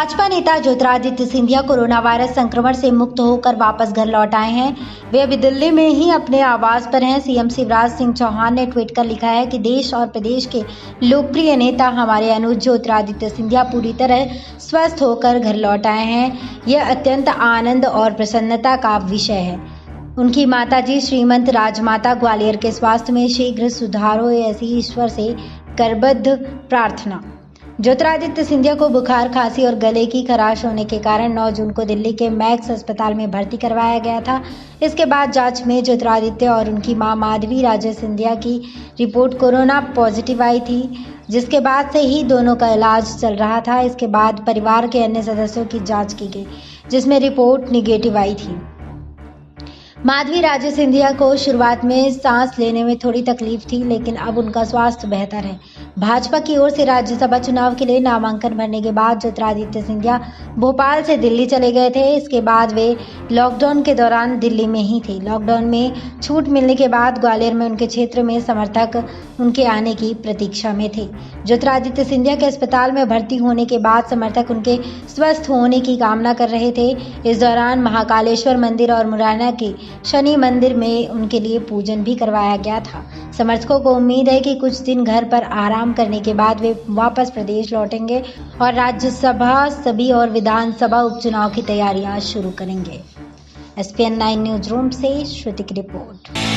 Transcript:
भाजपा नेता Jyotiraditya Scindia corona virus संक्रमण से मुक्त होकर वापस घर लौट आए हैं। वे अभी दिल्ली में ही अपने आवास पर हैं। सीएम शिवराज सिंह चौहान ने ट्वीट कर लिखा है कि देश और प्रदेश के लोकप्रिय नेता हमारे अनुज ज्योतिरादित्य सिंधिया पूरी तरह स्वस्थ होकर घर लौट आए हैं। यह अत्यंत आनंद और प्रसन्नता का विषय है। उनकी माताजी श्रीमंत राजमाता ग्वालियर के स्वास्थ्य में शीघ्र सुधार हो, ऐसी ईश्वर से करबद्ध प्रार्थना। ज्योतिरादित्य सिंधिया को बुखार, खांसी और गले की खराश होने के कारण 9 जून को दिल्ली के मैक्स अस्पताल में भर्ती करवाया गया था। इसके बाद जांच में ज्योतिरादित्य और उनकी मां माधवी राजे सिंधिया की रिपोर्ट कोरोना पॉजिटिव आई थी, जिसके बाद से ही दोनों का इलाज चल रहा था। इसके बाद परिवार के अन्य सदस्यों की जांच की गई, जिसमें रिपोर्ट निगेटिव आई थी। माधवी राजे सिंधिया को शुरुआत में सांस लेने में थोड़ी तकलीफ थी, लेकिन अब उनका स्वास्थ्य बेहतर है। भाजपा की ओर से राज्यसभा चुनाव के लिए नामांकन भरने के बाद ज्योतिरादित्य सिंधिया भोपाल से दिल्ली चले गए थे। इसके बाद वे लॉकडाउन के दौरान दिल्ली में ही थे। लॉकडाउन में छूट मिलने के बाद ग्वालियर में उनके क्षेत्र में समर्थक उनके आने की प्रतीक्षा में थे। ज्योतिरादित्य सिंधिया के अस्पताल में भर्ती होने के बाद समर्थक उनके स्वस्थ होने की कामना कर रहे थे। इस दौरान महाकालेश्वर मंदिर और मुरैना के शनि मंदिर में उनके लिए पूजन भी करवाया गया था। समर्थकों को उम्मीद है कि कुछ दिन घर पर आराम करने के बाद वे वापस प्रदेश लौटेंगे और राज्यसभा सभी और विधानसभा उपचुनाव की तैयारियां शुरू करेंगे। SPN 9 न्यूज रूम से श्रुति की रिपोर्ट।